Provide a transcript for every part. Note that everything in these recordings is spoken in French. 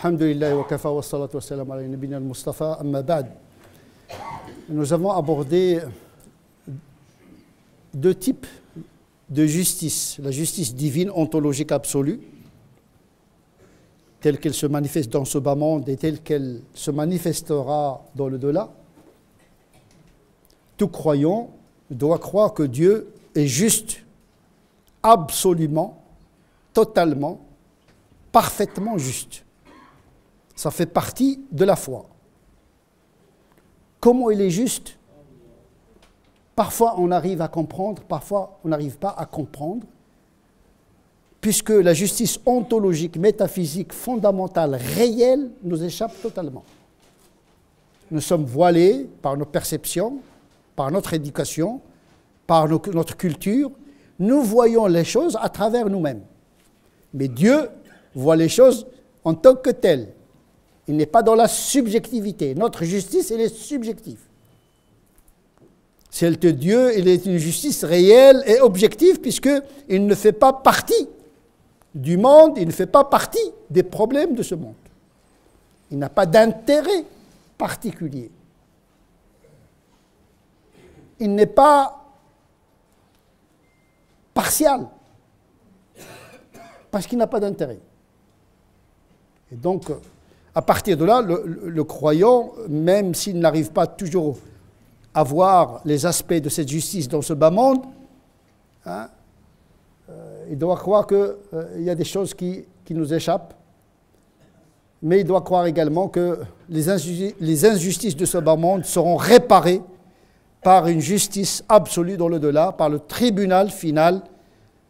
Alhamdulillah wa kafa wa salatu wa salam ala nabina al-Mustafa amma ba'd. Nous avons abordé deux types de justice. La justice divine, ontologique absolue, telle qu'elle se manifeste dans ce bas monde et telle qu'elle se manifestera dans le delà. Tout croyant doit croire que Dieu est juste, absolument, totalement, parfaitement juste. Ça fait partie de la foi. Comment il est juste? Parfois on arrive à comprendre, parfois on n'arrive pas à comprendre, puisque la justice ontologique, métaphysique, fondamentale, réelle, nous échappe totalement. Nous sommes voilés par nos perceptions, par notre éducation, par notre culture. Nous voyons les choses à travers nous-mêmes. Mais Dieu voit les choses en tant que telles. Il n'est pas dans la subjectivité. Notre justice, elle est subjective. Celle de Dieu, elle est une justice réelle et objective, puisqu'il ne fait pas partie du monde, il ne fait pas partie des problèmes de ce monde. Il n'a pas d'intérêt particulier. Il n'est pas partial, parce qu'il n'a pas d'intérêt. Et donc, à partir de là, le croyant, même s'il n'arrive pas toujours à voir les aspects de cette justice dans ce bas monde, il doit croire qu'il y a des choses qui nous échappent, mais il doit croire également que les injustices de ce bas monde seront réparées par une justice absolue dans le delà, par le tribunal final,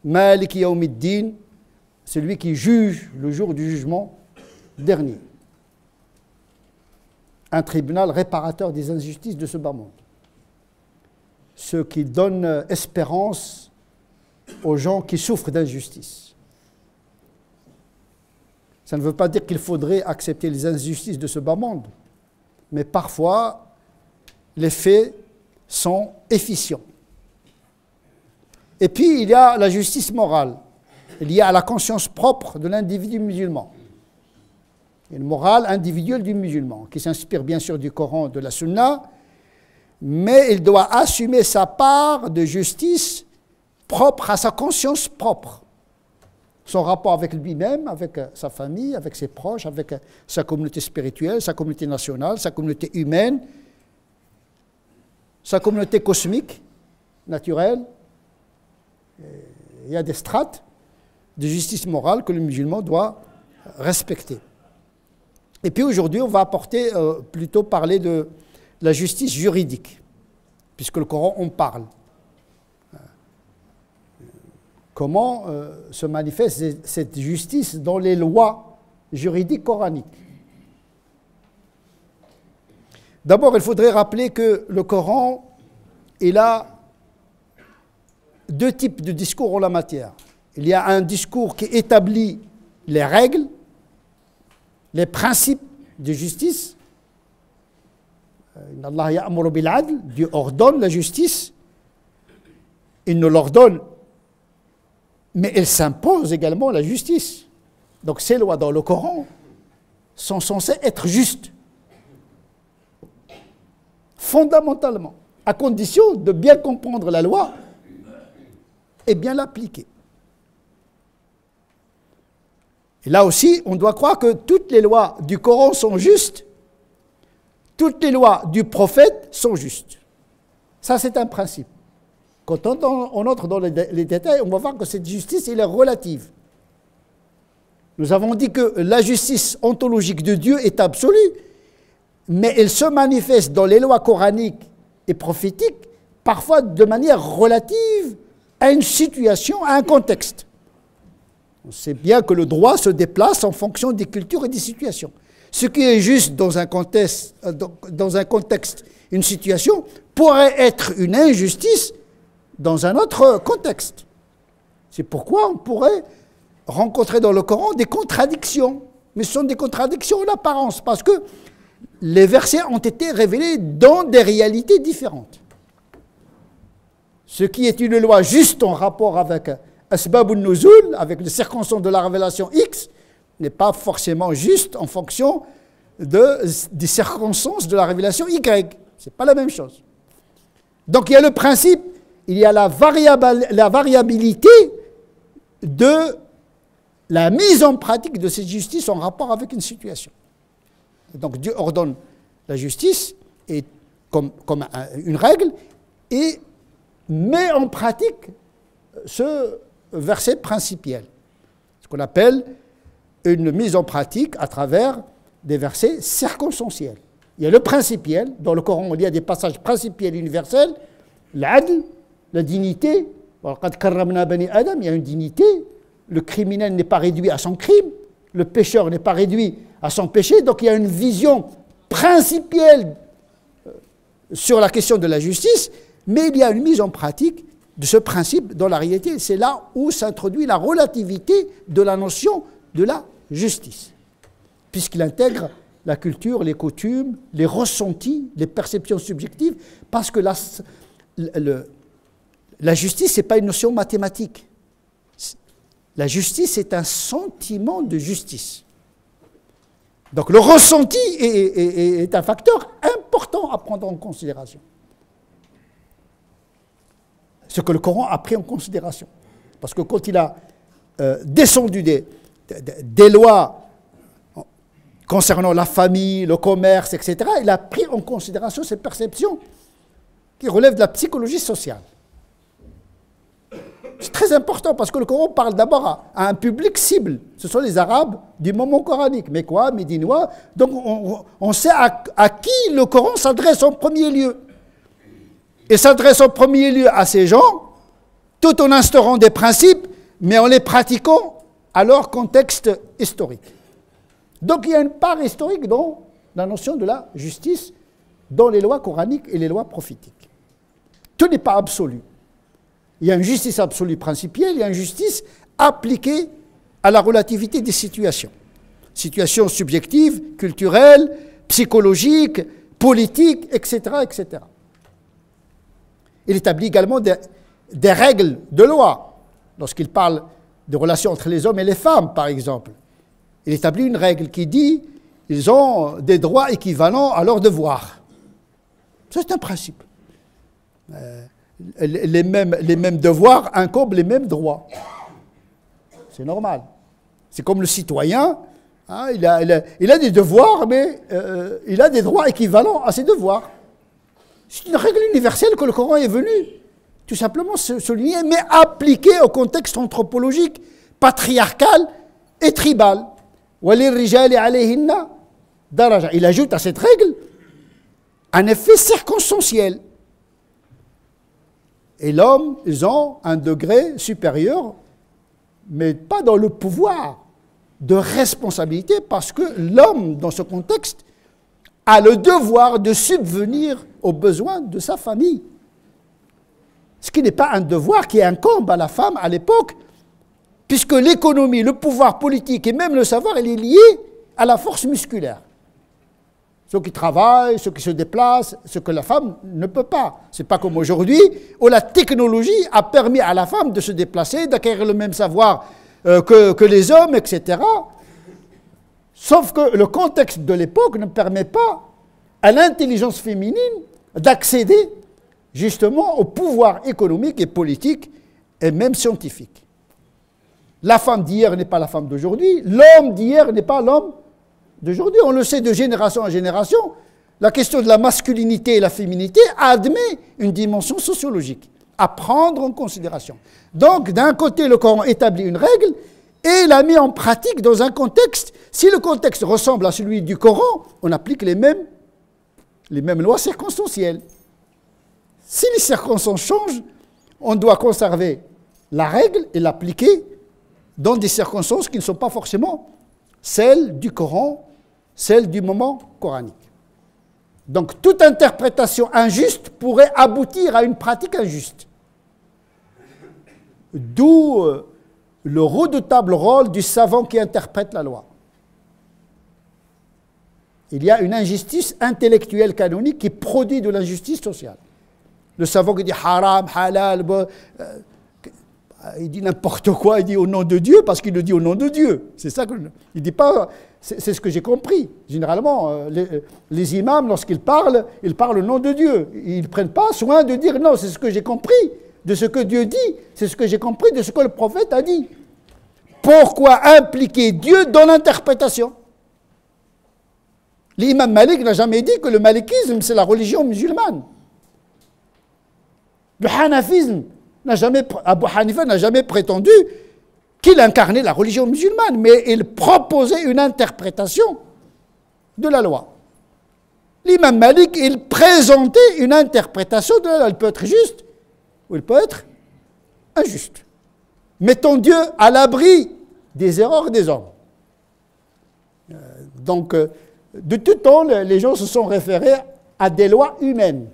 Malik Yawmiddin, celui qui juge le jour du jugement dernier. Un tribunal réparateur des injustices de ce bas monde. Ce qui donne espérance aux gens qui souffrent d'injustice. Ça ne veut pas dire qu'il faudrait accepter les injustices de ce bas monde, mais parfois les faits sont efficients. Et puis il y a la justice morale, liée à la conscience propre de l'individu musulman. Une morale individuelle du musulman, qui s'inspire bien sûr du Coran, de la Sunna, mais il doit assumer sa part de justice propre à sa conscience propre. Son rapport avec lui-même, avec sa famille, avec ses proches, avec sa communauté spirituelle, sa communauté nationale, sa communauté humaine, sa communauté cosmique, naturelle. Il y a des strates de justice morale que le musulman doit respecter. Et puis aujourd'hui, on va plutôt parler de la justice juridique, puisque le Coran en parle. Comment se manifeste cette justice dans les lois juridiques coraniques? D'abord, il faudrait rappeler que le Coran, il a deux types de discours en la matière. Il y a un discours qui établit les règles, les principes de justice. Allah ya'muru bil adl, Dieu ordonne la justice. Il nous l'ordonne, mais il s'impose également la justice. Donc ces lois dans le Coran sont censées être justes, fondamentalement, à condition de bien comprendre la loi et bien l'appliquer. Et là aussi, on doit croire que toutes les lois du Coran sont justes, toutes les lois du prophète sont justes. Ça, c'est un principe. Quand on entre dans les détails, on va voir que cette justice, elle est relative. Nous avons dit que la justice ontologique de Dieu est absolue, mais elle se manifeste dans les lois coraniques et prophétiques, parfois de manière relative à une situation, à un contexte. On sait bien que le droit se déplace en fonction des cultures et des situations. Ce qui est juste dans un contexte, une situation, pourrait être une injustice dans un autre contexte. C'est pourquoi on pourrait rencontrer dans le Coran des contradictions. Mais ce sont des contradictions en apparence, parce que les versets ont été révélés dans des réalités différentes. Ce qui est une loi juste en rapport avec Asbabun Nuzul, avec les circonstances de la révélation X, n'est pas forcément juste en fonction des circonstances de la révélation Y. Ce n'est pas la même chose. Donc il y a le principe, il y a la variabilité de la mise en pratique de cette justice en rapport avec une situation. Donc Dieu ordonne la justice et comme une règle et met en pratique ce verset principiel, ce qu'on appelle une mise en pratique à travers des versets circonstanciels. Il y a le principiel, dans le Coran il y a des passages principiels universels, l'adl, la dignité, il y a une dignité, le criminel n'est pas réduit à son crime, le pécheur n'est pas réduit à son péché, donc il y a une vision principielle sur la question de la justice, mais il y a une mise en pratique de ce principe dans la réalité. C'est là où s'introduit la relativité de la notion de la justice, puisqu'il intègre la culture, les coutumes, les ressentis, les perceptions subjectives, parce que la justice, ce n'est pas une notion mathématique. La justice est un sentiment de justice. Donc le ressenti est un facteur important à prendre en considération. Ce que le Coran a pris en considération. Parce que quand il a descendu des lois concernant la famille, le commerce, etc., il a pris en considération ces perceptions qui relèvent de la psychologie sociale. C'est très important parce que le Coran parle d'abord à un public cible. Ce sont les Arabes du moment coranique, Mécois, Médinois. Donc on sait à qui le Coran s'adresse en premier lieu. Il s'adresse en premier lieu à ces gens, tout en instaurant des principes, mais en les pratiquant à leur contexte historique. Donc il y a une part historique dans la notion de la justice, dans les lois coraniques et les lois prophétiques. Tout n'est pas absolu. Il y a une justice absolue principielle, il y a une justice appliquée à la relativité des situations. Situations subjectives, culturelles, psychologiques, politiques, etc., etc. Il établit également des règles de loi. Lorsqu'il parle de relations entre les hommes et les femmes, par exemple, il établit une règle qui dit qu'ils ont des droits équivalents à leurs devoirs. C'est un principe. Les mêmes devoirs incombent les mêmes droits. C'est normal. C'est comme le citoyen, hein, il a des devoirs, mais il a des droits équivalents à ses devoirs. C'est une règle universelle que le Coran est venu tout simplement souligner, mais appliquée au contexte anthropologique, patriarcal et tribal. Il ajoute à cette règle un effet circonstanciel. Et l'homme, ils ont un degré supérieur, mais pas dans le pouvoir de responsabilité, parce que l'homme, dans ce contexte, a le devoir de subvenir aux besoins de sa famille. Ce qui n'est pas un devoir qui incombe à la femme à l'époque, puisque l'économie, le pouvoir politique et même le savoir, il est lié à la force musculaire. Ceux qui travaillent, ceux qui se déplacent, ce que la femme ne peut pas. Ce n'est pas comme aujourd'hui, où la technologie a permis à la femme de se déplacer, d'acquérir le même savoir que les hommes, etc. Sauf que le contexte de l'époque ne permet pas à l'intelligence féminine d'accéder justement au pouvoir économique et politique et même scientifique. La femme d'hier n'est pas la femme d'aujourd'hui, l'homme d'hier n'est pas l'homme d'aujourd'hui. On le sait de génération en génération, la question de la masculinité et la féminité admet une dimension sociologique à prendre en considération. Donc, d'un côté, le Coran établit une règle et l'a mis en pratique dans un contexte. Si le contexte ressemble à celui du Coran, on applique les mêmes lois circonstancielles. Si les circonstances changent, on doit conserver la règle et l'appliquer dans des circonstances qui ne sont pas forcément celles du Coran, celles du moment coranique. Donc toute interprétation injuste pourrait aboutir à une pratique injuste. D'où le redoutable rôle du savant qui interprète la loi. Il y a une injustice intellectuelle canonique qui produit de l'injustice sociale. Le savant qui dit haram, halal, il dit n'importe quoi, il dit au nom de Dieu, parce qu'il le dit au nom de Dieu. C'est ça que il dit pas, c'est ce que j'ai compris. Généralement, les imams, lorsqu'ils parlent au nom de Dieu. Ils ne prennent pas soin de dire non, c'est ce que j'ai compris de ce que Dieu dit, c'est ce que j'ai compris de ce que le prophète a dit. Pourquoi impliquer Dieu dans l'interprétation? L'imam Malik n'a jamais dit que le malikisme, c'est la religion musulmane. Le hanafisme, Abu Hanifa n'a jamais prétendu qu'il incarnait la religion musulmane, mais il proposait une interprétation de la loi. L'imam Malik, il présentait une interprétation de la loi. Elle peut être juste ou elle peut être injuste. Mettons Dieu à l'abri des erreurs des hommes. Donc, de tout temps, les gens se sont référés à des lois humaines.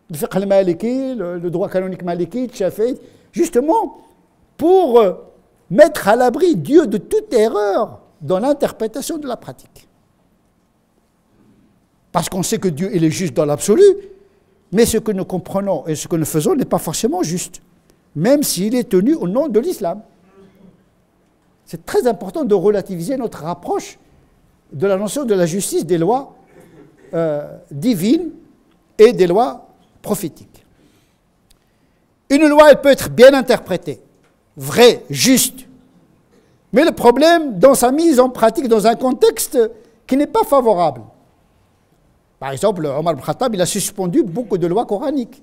Le fiqh al-maliki, le droit canonique maliki, Shafi'i, justement pour mettre à l'abri Dieu de toute erreur dans l'interprétation de la pratique. Parce qu'on sait que Dieu il est juste dans l'absolu, mais ce que nous comprenons et ce que nous faisons n'est pas forcément juste, même s'il est tenu au nom de l'islam. C'est très important de relativiser notre approche de la notion de la justice des lois divines et des lois prophétique. Une loi, elle peut être bien interprétée, vraie, juste. Mais le problème, dans sa mise en pratique, dans un contexte qui n'est pas favorable. Par exemple, Omar ibn Khattab, il a suspendu beaucoup de lois coraniques.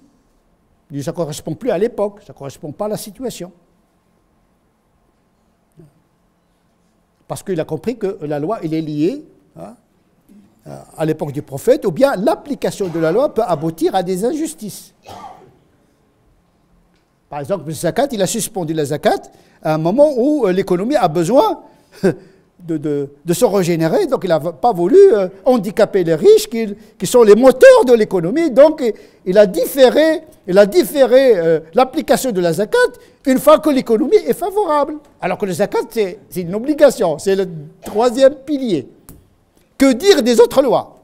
Il dit, ça ne correspond plus à l'époque, ça ne correspond pas à la situation. Parce qu'il a compris que la loi, elle est liée à l'époque du prophète, ou bien l'application de la loi peut aboutir à des injustices. Par exemple, le zakat, il a suspendu la zakat à un moment où l'économie a besoin de se régénérer, donc il n'a pas voulu handicaper les riches qui sont les moteurs de l'économie, donc il a différé l'application de la zakat une fois que l'économie est favorable. Alors que le zakat, c'est une obligation, c'est le troisième pilier. Que dire des autres lois?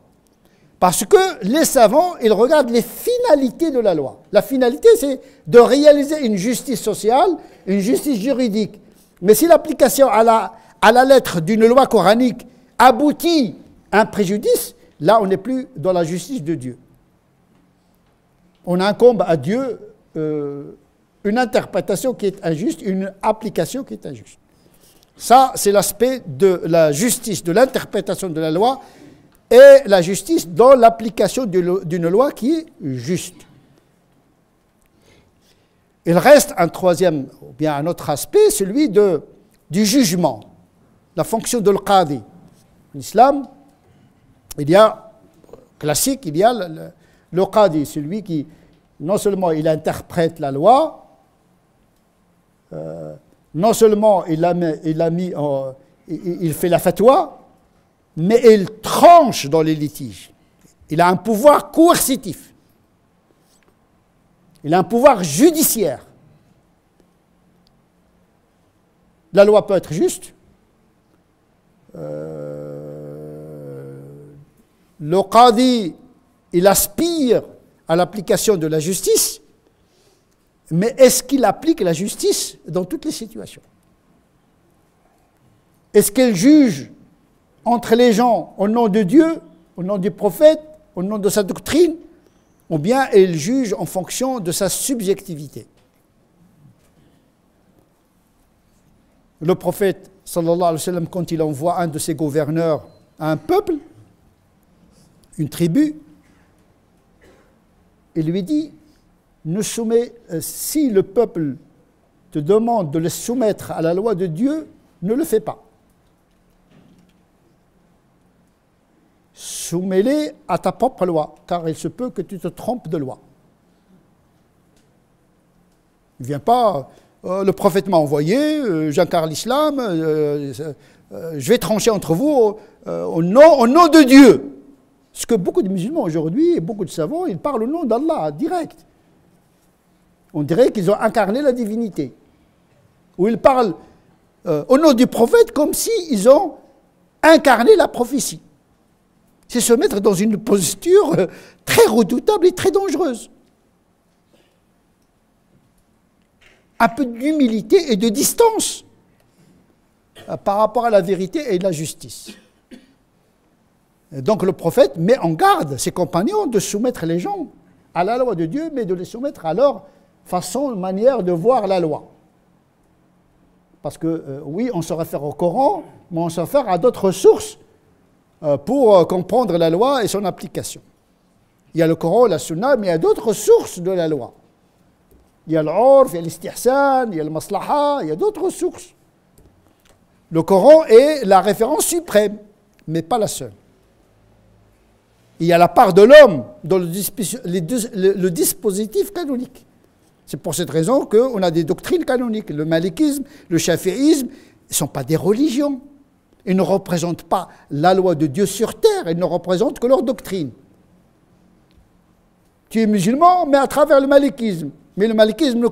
Parce que les savants, ils regardent les finalités de la loi. La finalité, c'est de réaliser une justice sociale, une justice juridique. Mais si l'application à la lettre d'une loi coranique aboutit à un préjudice, là, on n'est plus dans la justice de Dieu. On incombe à Dieu une interprétation qui est injuste, une application qui est injuste. Ça, c'est l'aspect de la justice, de l'interprétation de la loi et la justice dans l'application d'une loi qui est juste. Il reste un troisième, ou bien un autre aspect, celui du jugement, la fonction de l'qadi. En islam, il y a, classique, il y a le qadi, celui qui, non seulement il interprète la loi, non seulement il fait la fatwa, mais il tranche dans les litiges. Il a un pouvoir coercitif. Il a un pouvoir judiciaire. La loi peut être juste. Le qadi, il aspire à l'application de la justice, mais est-ce qu'il applique la justice dans toutes les situations? Est-ce qu'il juge entre les gens au nom de Dieu, au nom du prophète, au nom de sa doctrine, ou bien il juge en fonction de sa subjectivité? Le prophète, sallallahu alayhi wa sallam, quand il envoie un de ses gouverneurs à un peuple, une tribu, il lui dit, si le peuple te demande de le soumettre à la loi de Dieu, ne le fais pas. Soumets-les à ta propre loi, car il se peut que tu te trompes de loi. Il ne vient pas, le prophète m'a envoyé, j'incarne l'islam, je vais trancher entre vous au nom de Dieu. Ce que beaucoup de musulmans aujourd'hui, et beaucoup de savants, ils parlent au nom d'Allah, direct. On dirait qu'ils ont incarné la divinité. Ou ils parlent au nom du prophète comme s'ils ont incarné la prophétie. C'est se mettre dans une posture très redoutable et très dangereuse. un peu d'humilité et de distance par rapport à la vérité et la justice. Et donc le prophète met en garde ses compagnons de soumettre les gens à la loi de Dieu, mais de les soumettre à leur façon, manière de voir la loi. Parce que oui, on se réfère au Coran, mais on se réfère à d'autres sources pour comprendre la loi et son application. Il y a le Coran, la Sunna, mais il y a d'autres sources de la loi. Il y a l'Urf, il y a l'Istihsan, il y a le Maslaha, il y a d'autres sources. Le Coran est la référence suprême, mais pas la seule. Il y a la part de l'homme dans le dispositif canonique. C'est pour cette raison qu'on a des doctrines canoniques. Le malikisme, le shafi'isme, ils ne sont pas des religions. Ils ne représentent pas la loi de Dieu sur terre, ils ne représentent que leur doctrine. Tu es musulman, mais à travers le malikisme. Mais le malikisme ne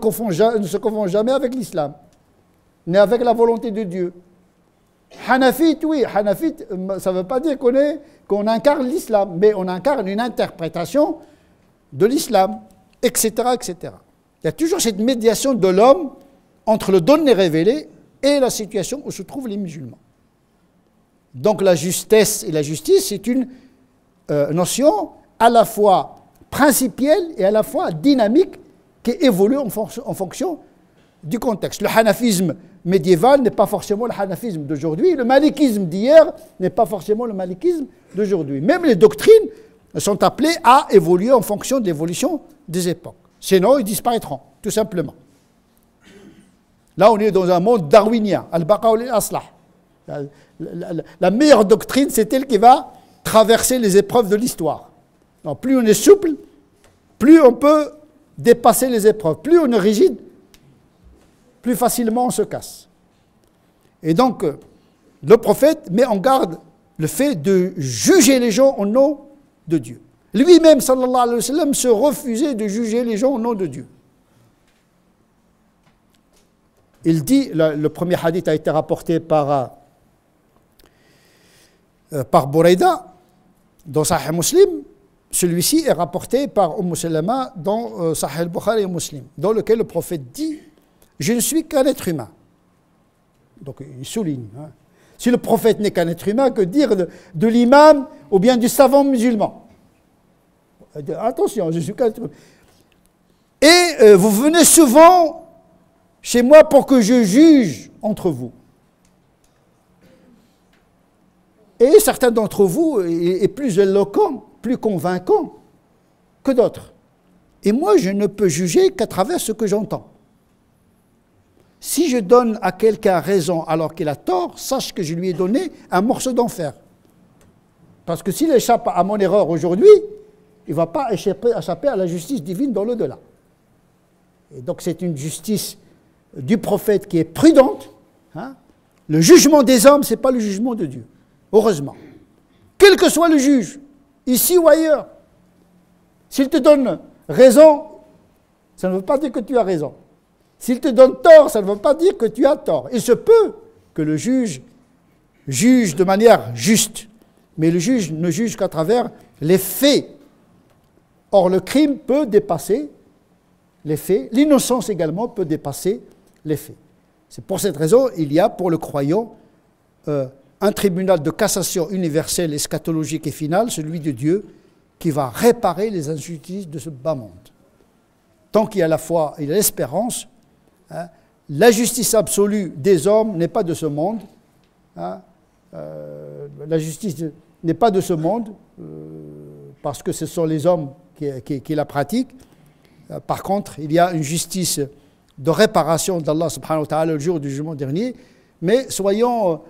se confond jamais avec l'islam, ni avec la volonté de Dieu. Hanafite, oui, Hanafite, ça ne veut pas dire qu'on incarne l'islam, mais on incarne une interprétation de l'islam, etc., etc. Il y a toujours cette médiation de l'homme entre le donné révélé et la situation où se trouvent les musulmans. Donc la justesse et la justice, c'est une notion à la fois principielle et à la fois dynamique qui évolue en fonction du contexte. Le hanafisme médiéval n'est pas forcément le hanafisme d'aujourd'hui. Le malikisme d'hier n'est pas forcément le malikisme d'aujourd'hui. Même les doctrines sont appelées à évoluer en fonction de l'évolution des époques. Sinon, ils disparaîtront, tout simplement. Là, on est dans un monde darwinien. Al-baqa ou al-aslah. La meilleure doctrine, c'est elle qui va traverser les épreuves de l'histoire. Donc, plus on est souple, plus on peut dépasser les épreuves. Plus on est rigide, plus facilement on se casse. Et donc, le prophète met en garde le fait de juger les gens au nom de Dieu. Lui-même, sallallahu alayhi wa sallam, se refusait de juger les gens au nom de Dieu. Il dit, le premier hadith a été rapporté par Bouraïda dans Sahih Muslim. Celui-ci est rapporté par Salama dans Sahih al-Bukhari et Muslim, dans lequel le prophète dit « Je ne suis qu'un être humain ». Donc il souligne. Hein. Si le prophète n'est qu'un être humain, que dire de l'imam ou bien du savant musulman? Attention, je suis qu'un être humain. Et vous venez souvent chez moi pour que je juge entre vous. Et certains d'entre vous est plus éloquent, plus convaincant que d'autres. Et moi, je ne peux juger qu'à travers ce que j'entends. Si je donne à quelqu'un raison alors qu'il a tort, sache que je lui ai donné un morceau d'enfer. Parce que s'il échappe à mon erreur aujourd'hui, il ne va pas échapper à la justice divine dans l'au-delà. Et donc c'est une justice du prophète qui est prudente. Hein. Le jugement des hommes, ce n'est pas le jugement de Dieu. Heureusement. Quel que soit le juge, ici ou ailleurs, s'il te donne raison, ça ne veut pas dire que tu as raison. S'il te donne tort, ça ne veut pas dire que tu as tort. Il se peut que le juge juge de manière juste, mais le juge ne juge qu'à travers les faits. Or, le crime peut dépasser les faits, l'innocence également peut dépasser les faits. C'est pour cette raison qu'il y a pour le croyant un tribunal de cassation universel, eschatologique et final, celui de Dieu, qui va réparer les injustices de ce bas monde. Tant qu'il y a la foi et l'espérance, hein, la justice absolue des hommes n'est pas de ce monde. Hein, la justice n'est pas de ce monde, parce que ce sont les hommes qui la pratiquent. Par contre, il y a une justice de réparation d'Allah subhanahu wa ta'ala le jour du jugement dernier, mais soyons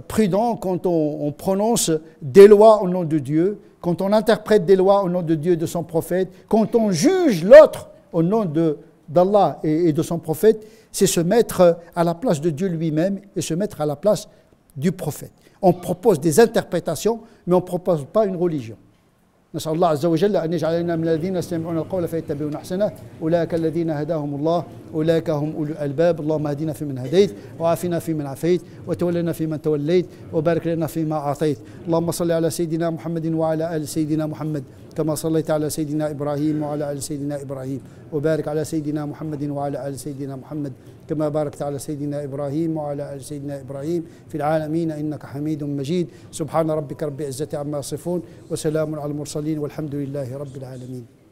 prudents quand on prononce des lois au nom de Dieu, quand on interprète des lois au nom de Dieu et de son prophète, quand on juge l'autre au nom d'Allah et de son prophète, c'est se mettre à la place de Dieu lui-même et se mettre à la place du prophète. On propose des interprétations, mais on ne propose pas une religion. نسأل الله عز وجل أن يجعلنا من الذين يستمعون القول فيتبعون أحسنه أولئك الذين هداهم الله أولئك هم أولو الألباب اللهم اهدنا فيمن هديت وعافنا فيمن عافيت وتولنا فيمن توليت وبارك لنا فيما أعطيت اللهم صل على سيدنا محمد وعلى آل سيدنا محمد كما صليت على سيدنا إبراهيم وعلى آل سيدنا إبراهيم، وبارك على سيدنا محمد وعلى آل سيدنا محمد كما باركت على سيدنا إبراهيم وعلى آل سيدنا إبراهيم في العالمين إنك حميد مجيد. سبحان ربك رب العزة عما يصفون وسلام على المرسلين والحمد لله رب العالمين.